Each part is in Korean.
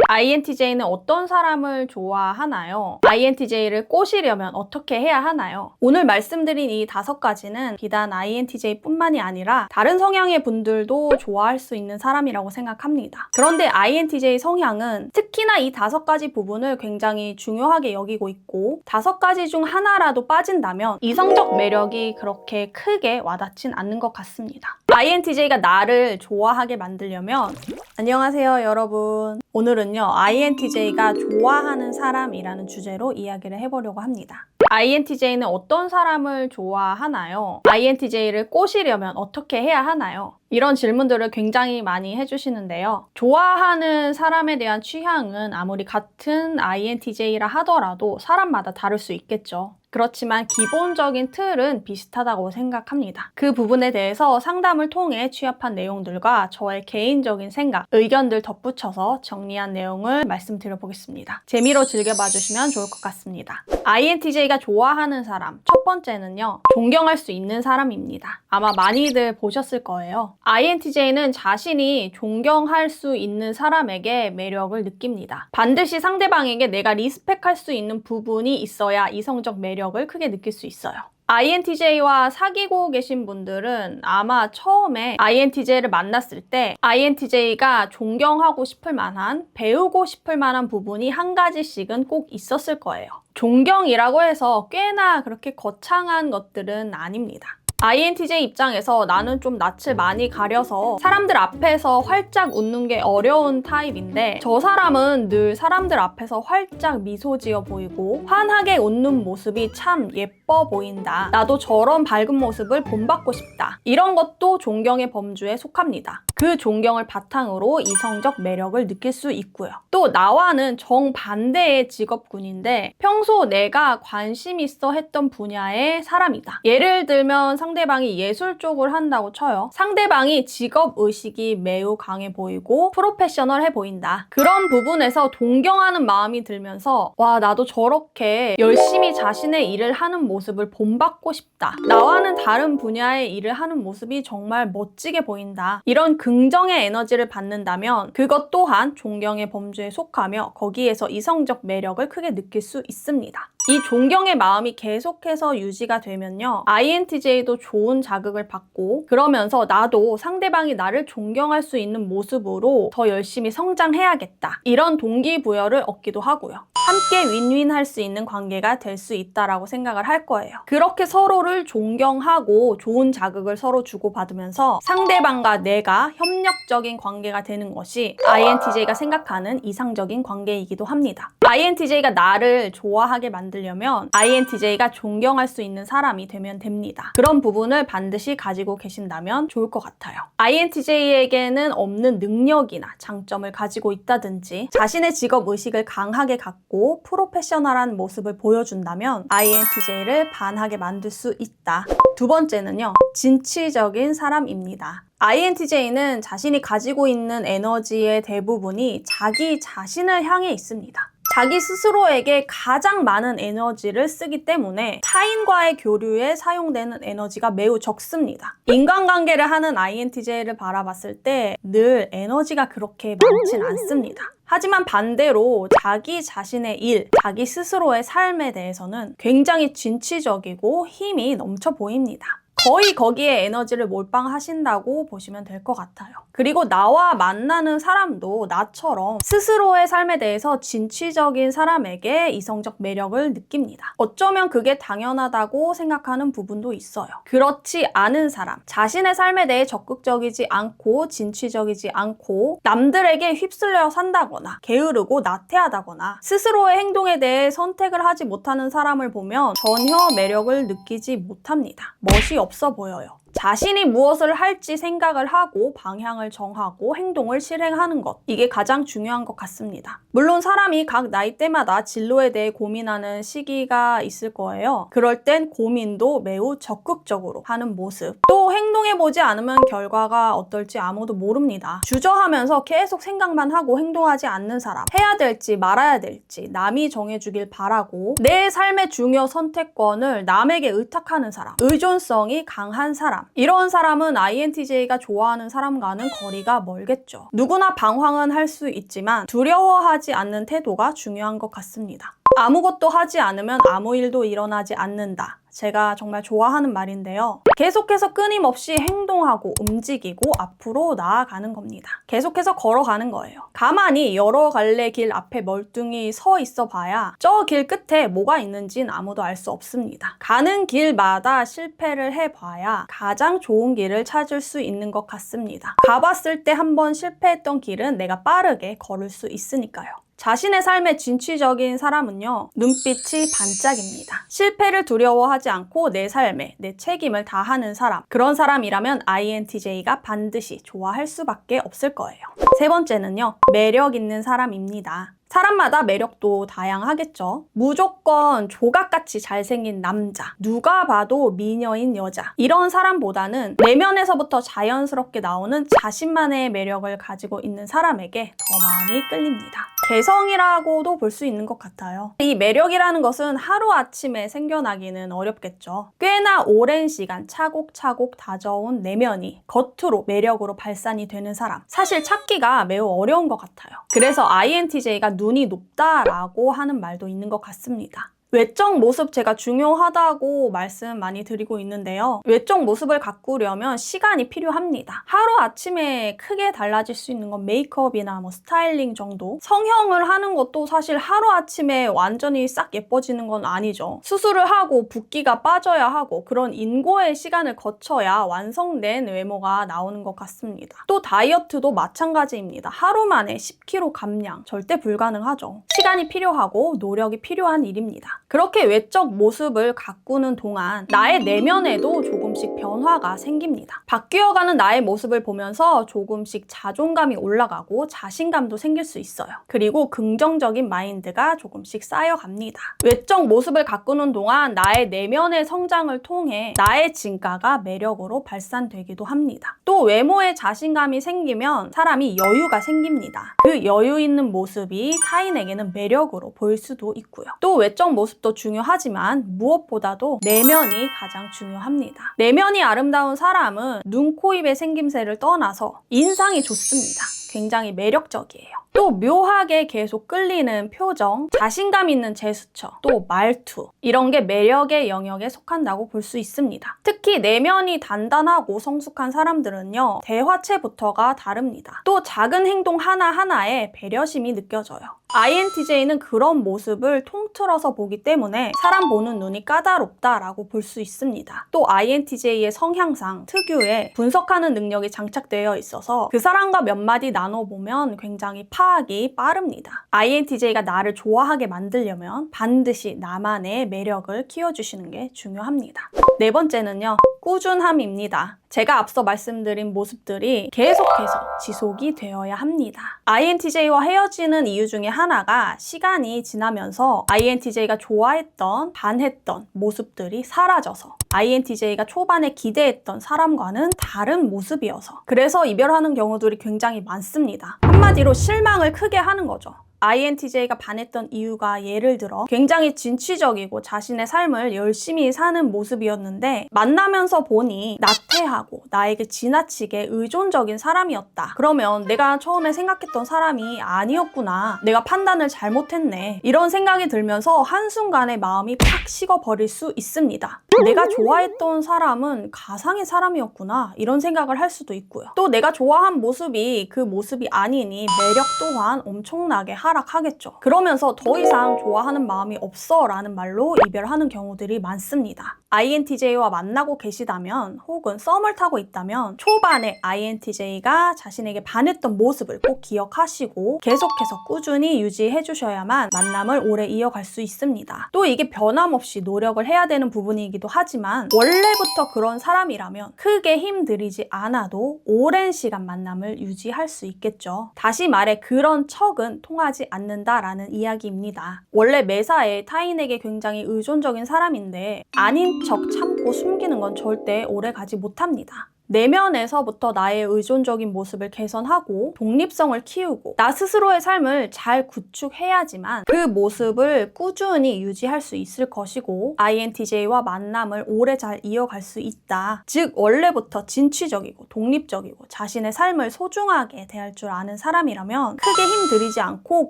INTJ는 어떤 사람을 좋아하나요? INTJ를 꼬시려면 어떻게 해야 하나요? 오늘 말씀드린 이 5가지는 비단 INTJ뿐만이 아니라 다른 성향의 분들도 좋아할 수 있는 사람이라고 생각합니다. 그런데 INTJ 성향은 특히나 이 5가지 부분을 굉장히 중요하게 여기고 있고 5가지 중 하나라도 빠진다면 이성적 매력이 그렇게 크게 와닿진 않는 것 같습니다. INTJ가 나를 좋아하게 만들려면 안녕하세요 여러분. 오늘은요 INTJ가 좋아하는 사람이라는 주제로 이야기를 해보려고 합니다. INTJ는 어떤 사람을 좋아하나요? INTJ를 꼬시려면 어떻게 해야 하나요? 이런 질문들을 굉장히 많이 해주시는데요. 좋아하는 사람에 대한 취향은 아무리 같은 INTJ라 하더라도 사람마다 다를 수 있겠죠. 그렇지만 기본적인 틀은 비슷하다고 생각합니다. 그 부분에 대해서 상담을 통해 취합한 내용들과 저의 개인적인 생각, 의견들 덧붙여서 정리한 내용을 말씀드려 보겠습니다. 재미로 즐겨봐 주시면 좋을 것 같습니다. INTJ가 좋아하는 사람, 첫 번째는요. 존경할 수 있는 사람입니다. 아마 많이들 보셨을 거예요. INTJ는 자신이 존경할 수 있는 사람에게 매력을 느낍니다. 반드시 상대방에게 내가 리스펙할 수 있는 부분이 있어야 이성적 매력을 크게 느낄 수 있어요. INTJ와 사귀고 계신 분들은 아마 처음에 INTJ를 만났을 때 INTJ가 존경하고 싶을 만한, 배우고 싶을 만한 부분이 한 가지씩은 꼭 있었을 거예요. 존경이라고 해서 꽤나 그렇게 거창한 것들은 아닙니다. INTJ 입장에서 나는 좀 낯을 많이 가려서 사람들 앞에서 활짝 웃는 게 어려운 타입인데 저 사람은 늘 사람들 앞에서 활짝 미소 지어 보이고 환하게 웃는 모습이 참 예뻐 보인다. 나도 저런 밝은 모습을 본받고 싶다. 이런 것도 존경의 범주에 속합니다. 그 존경을 바탕으로 이성적 매력을 느낄 수 있고요. 또 나와는 정반대의 직업군인데 평소 내가 관심 있어 했던 분야의 사람이다. 예를 들면 상대방이 예술 쪽을 한다고 쳐요. 상대방이 직업의식이 매우 강해 보이고 프로페셔널해 보인다. 그런 부분에서 동경하는 마음이 들면서 와 나도 저렇게 열심히 자신의 일을 하는 모습을 본받고 싶다. 나와는 다른 분야의 일을 하는 모습이 정말 멋지게 보인다. 이런 긍정의 에너지를 받는다면 그것 또한 존경의 범주에 속하며 거기에서 이성적 매력을 크게 느낄 수 있습니다. 이 존경의 마음이 계속해서 유지가 되면요. INTJ도 좋은 자극을 받고 그러면서 나도 상대방이 나를 존경할 수 있는 모습으로 더 열심히 성장해야겠다. 이런 동기부여를 얻기도 하고요. 함께 윈윈할 수 있는 관계가 될 수 있다라고 생각을 할 거예요. 그렇게 서로를 존경하고 좋은 자극을 서로 주고받으면서 상대방과 내가 협력적인 관계가 되는 것이 INTJ가 생각하는 이상적인 관계이기도 합니다. INTJ가 나를 좋아하게 만들려면 INTJ가 존경할 수 있는 사람이 되면 됩니다. 그런 부분을 반드시 가지고 계신다면 좋을 것 같아요. INTJ에게는 없는 능력이나 장점을 가지고 있다든지 자신의 직업의식을 강하게 갖고 프로페셔널한 모습을 보여준다면 INTJ를 반하게 만들 수 있다. 두 번째는요. 진취적인 사람입니다. INTJ는 자신이 가지고 있는 에너지의 대부분이 자기 자신을 향해 있습니다. 자기 스스로에게 가장 많은 에너지를 쓰기 때문에 타인과의 교류에 사용되는 에너지가 매우 적습니다. 인간관계를 하는 INTJ를 바라봤을 때 늘 에너지가 그렇게 많진 않습니다. 하지만 반대로 자기 자신의 일, 자기 스스로의 삶에 대해서는 굉장히 진취적이고 힘이 넘쳐 보입니다. 거의 거기에 에너지를 몰빵하신다고 보시면 될 것 같아요. 그리고 나와 만나는 사람도 나처럼 스스로의 삶에 대해서 진취적인 사람에게 이성적 매력을 느낍니다. 어쩌면 그게 당연하다고 생각하는 부분도 있어요. 그렇지 않은 사람, 자신의 삶에 대해 적극적이지 않고 진취적이지 않고 남들에게 휩쓸려 산다거나 게으르고 나태하다거나 스스로의 행동에 대해 선택을 하지 못하는 사람을 보면 전혀 매력을 느끼지 못합니다. 멋이 없어 보여요. 자신이 무엇을 할지 생각을 하고 방향을 정하고 행동을 실행하는 것, 이게 가장 중요한 것 같습니다. 물론 사람이 각 나이대마다 진로에 대해 고민하는 시기가 있을 거예요. 그럴 땐 고민도 매우 적극적으로 하는 모습, 또 행동해보지 않으면 결과가 어떨지 아무도 모릅니다. 주저하면서 계속 생각만 하고 행동하지 않는 사람, 해야 될지 말아야 될지 남이 정해주길 바라고 내 삶의 중요 선택권을 남에게 의탁하는 사람, 의존성이 강한 사람, 이런 사람은 INTJ가 좋아하는 사람과는 거리가 멀겠죠. 누구나 방황은 할 수 있지만 두려워하지 않는 태도가 중요한 것 같습니다. 아무것도 하지 않으면 아무 일도 일어나지 않는다. 제가 정말 좋아하는 말인데요. 계속해서 끊임없이 행동하고 움직이고 앞으로 나아가는 겁니다. 계속해서 걸어가는 거예요. 가만히 여러 갈래 길 앞에 멀뚱히 서 있어 봐야 저 길 끝에 뭐가 있는진 아무도 알 수 없습니다. 가는 길마다 실패를 해봐야 가장 좋은 길을 찾을 수 있는 것 같습니다. 가봤을 때 한번 실패했던 길은 내가 빠르게 걸을 수 있으니까요. 자신의 삶에 진취적인 사람은요, 눈빛이 반짝입니다. 실패를 두려워하지 않고 내 삶에 내 책임을 다하는 사람, 그런 사람이라면 INTJ가 반드시 좋아할 수밖에 없을 거예요. 세 번째는요, 매력 있는 사람입니다. 사람마다 매력도 다양하겠죠. 무조건 조각같이 잘생긴 남자, 누가 봐도 미녀인 여자, 이런 사람보다는 내면에서부터 자연스럽게 나오는 자신만의 매력을 가지고 있는 사람에게 더 마음이 끌립니다. 개성이라고도 볼 수 있는 것 같아요. 이 매력이라는 것은 하루아침에 생겨나기는 어렵겠죠. 꽤나 오랜 시간 차곡차곡 다져온 내면이 겉으로 매력으로 발산이 되는 사람, 사실 찾기가 매우 어려운 것 같아요. 그래서 INTJ가 눈이 높다라고 하는 말도 있는 것 같습니다. 외적 모습 제가 중요하다고 말씀 많이 드리고 있는데요. 외적 모습을 가꾸려면 시간이 필요합니다. 하루아침에 크게 달라질 수 있는 건 메이크업이나 스타일링 정도? 성형을 하는 것도 사실 하루아침에 완전히 싹 예뻐지는 건 아니죠. 수술을 하고 붓기가 빠져야 하고 그런 인고의 시간을 거쳐야 완성된 외모가 나오는 것 같습니다. 또 다이어트도 마찬가지입니다. 하루 만에 10kg 감량 절대 불가능하죠. 시간이 필요하고 노력이 필요한 일입니다. 그렇게 외적 모습을 가꾸는 동안 나의 내면에도 조금씩 변화가 생깁니다. 바뀌어가는 나의 모습을 보면서 조금씩 자존감이 올라가고 자신감도 생길 수 있어요. 그리고 긍정적인 마인드가 조금씩 쌓여갑니다. 외적 모습을 가꾸는 동안 나의 내면의 성장을 통해 나의 진가가 매력으로 발산되기도 합니다. 또 외모에 자신감이 생기면 사람이 여유가 생깁니다. 그 여유 있는 모습이 타인에게는 매력으로 보일 수도 있고요. 또 외적 모습도 중요하지만 무엇보다도 내면이 가장 중요합니다. 내면이 아름다운 사람은 눈, 코, 입의 생김새를 떠나서 인상이 좋습니다. 굉장히 매력적이에요. 또 묘하게 계속 끌리는 표정, 자신감 있는 제스처, 또 말투, 이런 게 매력의 영역에 속한다고 볼 수 있습니다. 특히 내면이 단단하고 성숙한 사람들은요, 대화체부터가 다릅니다. 또 작은 행동 하나하나에 배려심이 느껴져요. INTJ는 그런 모습을 통틀어서 보기 때문에 사람 보는 눈이 까다롭다라고 볼 수 있습니다. 또 INTJ의 성향상 특유의 분석하는 능력이 장착되어 있어서 그 사람과 몇 마디 나눠보면 굉장히 파악이 빠릅니다. INTJ가 나를 좋아하게 만들려면 반드시 나만의 매력을 키워주시는 게 중요합니다. 네 번째는요, 꾸준함입니다. 제가 앞서 말씀드린 모습들이 계속해서 지속이 되어야 합니다. INTJ와 헤어지는 이유 중에 하나가 시간이 지나면서 INTJ가 좋아했던, 반했던 모습들이 사라져서 INTJ가 초반에 기대했던 사람과는 다른 모습이어서, 그래서 이별하는 경우들이 굉장히 많습니다. 한마디로 실망을 크게 하는 거죠. INTJ가 반했던 이유가 예를 들어 굉장히 진취적이고 자신의 삶을 열심히 사는 모습이었는데 만나면서 보니 나태하고 나에게 지나치게 의존적인 사람이었다. 그러면 내가 처음에 생각했던 사람이 아니었구나. 내가 판단을 잘못했네. 이런 생각이 들면서 한순간에 마음이 팍 식어버릴 수 있습니다. 내가 좋아했던 사람은 가상의 사람이었구나. 이런 생각을 할 수도 있고요. 또 내가 좋아한 모습이 그 모습이 아니니 매력 또한 엄청나게 하락하겠죠. 그러면서 더 이상 좋아하는 마음이 없어 라는 말로 이별하는 경우들이 많습니다. INTJ와 만나고 계시다면 혹은 썸을 타고 있다면 초반에 INTJ가 자신에게 반했던 모습을 꼭 기억하시고 계속해서 꾸준히 유지해 주셔야만 만남을 오래 이어갈 수 있습니다. 또 이게 변함없이 노력을 해야 되는 부분이기도 하지만 원래부터 그런 사람이라면 크게 힘들이지 않아도 오랜 시간 만남을 유지할 수 있겠죠. 다시 말해 그런 척은 통하지 않는다라는 이야기입니다. 원래 매사에 타인에게 굉장히 의존적인 사람인데 아닌 척 참고 숨기는 건 절대 오래 가지 못합니다. 내면에서부터 나의 의존적인 모습을 개선하고 독립성을 키우고 나 스스로의 삶을 잘 구축해야지만 그 모습을 꾸준히 유지할 수 있을 것이고 INTJ와 만남을 오래 잘 이어갈 수 있다. 즉 원래부터 진취적이고 독립적이고 자신의 삶을 소중하게 대할 줄 아는 사람이라면 크게 힘들이지 않고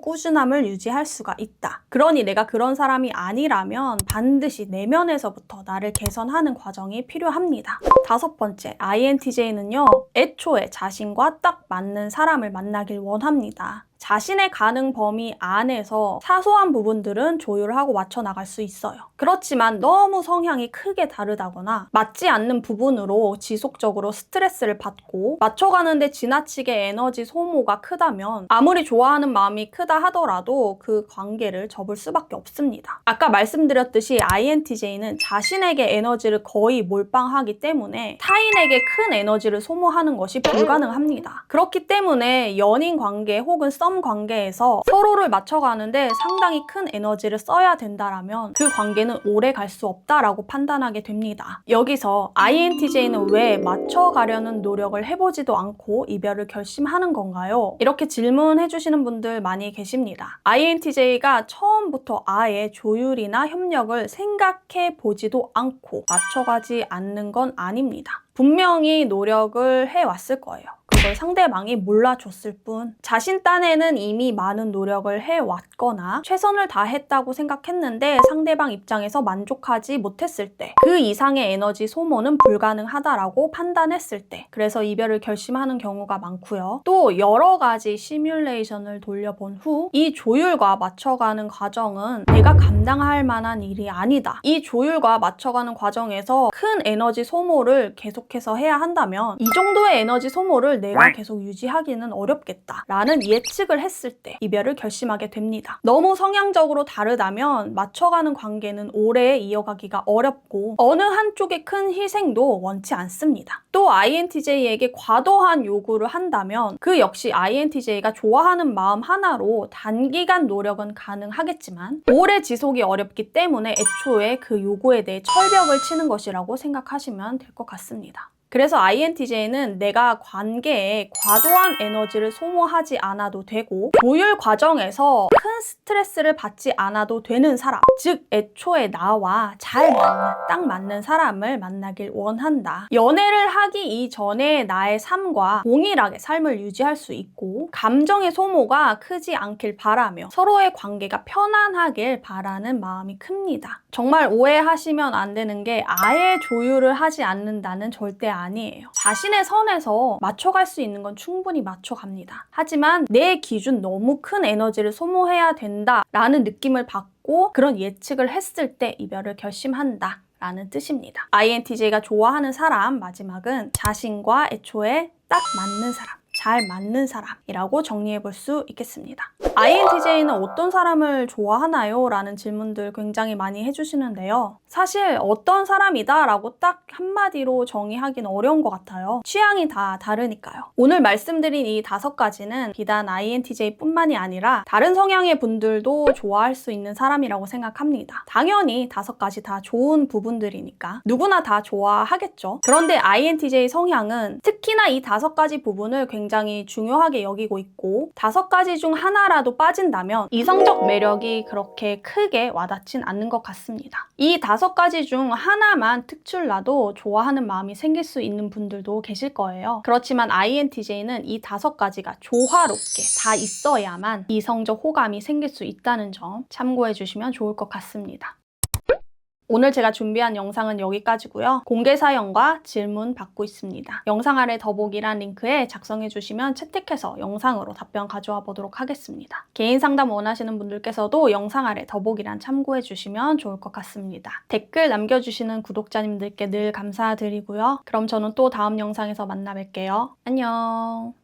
꾸준함을 유지할 수가 있다. 그러니 내가 그런 사람이 아니라면 반드시 내면에서부터 나를 개선하는 과정이 필요합니다. 5번째, INTJ는요, 애초에 자신과 딱 맞는 사람을 만나길 원합니다. 자신의 가능 범위 안에서 사소한 부분들은 조율하고 맞춰 나갈 수 있어요. 그렇지만 너무 성향이 크게 다르다거나 맞지 않는 부분으로 지속적으로 스트레스를 받고 맞춰가는데 지나치게 에너지 소모가 크다면 아무리 좋아하는 마음이 크다 하더라도 그 관계를 접을 수밖에 없습니다. 아까 말씀드렸듯이 INTJ는 자신에게 에너지를 거의 몰빵하기 때문에 타인에게 큰 에너지를 소모하는 것이 불가능합니다. 그렇기 때문에 연인 관계 혹은 썸 관계에서 서로를 맞춰가는데 상당히 큰 에너지를 써야 된다라면 그 관계는 오래 갈 수 없다라고 판단하게 됩니다. 여기서 INTJ는 왜 맞춰가려는 노력을 해보지도 않고 이별을 결심하는 건가요? 이렇게 질문해 주시는 분들 많이 계십니다. INTJ가 처음부터 아예 조율이나 협력을 생각해 보지도 않고 맞춰가지 않는 건 아닙니다. 분명히 노력을 해왔을 거예요. 그걸 상대방이 몰라줬을 뿐. 자신 딴에는 이미 많은 노력을 해왔거나 최선을 다했다고 생각했는데 상대방 입장에서 만족하지 못했을 때 그 이상의 에너지 소모는 불가능하다라고 판단했을 때 그래서 이별을 결심하는 경우가 많고요. 또 여러 가지 시뮬레이션을 돌려본 후 이 조율과 맞춰가는 과정은 내가 감당할 만한 일이 아니다. 이 조율과 맞춰가는 과정에서 큰 에너지 소모를 계속해서 해야 한다면 이 정도의 에너지 소모를 내가 계속 유지하기는 어렵겠다 라는 예측을 했을 때 이별을 결심하게 됩니다. 너무 성향적으로 다르다면 맞춰가는 관계는 오래 이어가기가 어렵고 어느 한쪽의 큰 희생도 원치 않습니다. 또 INTJ에게 과도한 요구를 한다면 그 역시 INTJ가 좋아하는 마음 하나로 단기간 노력은 가능하겠지만 오래 지속이 어렵기 때문에 애초에 그 요구에 대해 철벽을 치는 것이라고 생각하시면 될 것 같습니다. 그래서 INTJ는 내가 관계에 과도한 에너지를 소모하지 않아도 되고 조율 과정에서 큰 스트레스를 받지 않아도 되는 사람, 즉 애초에 나와 잘 맞는, 딱 맞는 사람을 만나길 원한다. 연애를 하기 이전에 나의 삶과 동일하게 삶을 유지할 수 있고 감정의 소모가 크지 않길 바라며 서로의 관계가 편안하길 바라는 마음이 큽니다. 정말 오해하시면 안 되는 게 아예 조율을 하지 않는다는 절대 아니에요. 자신의 선에서 맞춰갈 수 있는 건 충분히 맞춰갑니다. 하지만 내 기준 너무 큰 에너지를 소모해야 된다라는 느낌을 받고 그런 예측을 했을 때 이별을 결심한다 라는 뜻입니다. INTJ가 좋아하는 사람 마지막은 자신과 애초에 딱 맞는 사람, 잘 맞는 사람이라고 정리해 볼 수 있겠습니다. INTJ는 어떤 사람을 좋아하나요? 라는 질문들 굉장히 많이 해주시는데요. 사실 어떤 사람이다 라고 딱 한마디로 정의하기는 어려운 것 같아요. 취향이 다 다르니까요. 오늘 말씀드린 이 5가지는 비단 INTJ 뿐만이 아니라 다른 성향의 분들도 좋아할 수 있는 사람이라고 생각합니다. 당연히 5가지 다 좋은 부분들이니까 누구나 다 좋아하겠죠. 그런데 INTJ 성향은 특히나 이 5가지 부분을 굉장히 중요하게 여기고 있고 5가지 중 하나라도 빠진다면 이성적 매력이 그렇게 크게 와닿진 않는 것 같습니다. 이 5가지 중 하나만 특출나도 좋아하는 마음이 생길 수 있는 분들도 계실 거예요. 그렇지만 INTJ는 이 5가지가 조화롭게 다 있어야만 이성적 호감이 생길 수 있다는 점 참고해 주시면 좋을 것 같습니다. 오늘 제가 준비한 영상은 여기까지고요. 공개 사연과 질문 받고 있습니다. 영상 아래 더보기란 링크에 작성해 주시면 채택해서 영상으로 답변 가져와 보도록 하겠습니다. 개인 상담 원하시는 분들께서도 영상 아래 더보기란 참고해 주시면 좋을 것 같습니다. 댓글 남겨주시는 구독자님들께 늘 감사드리고요. 그럼 저는 또 다음 영상에서 만나 뵐게요. 안녕.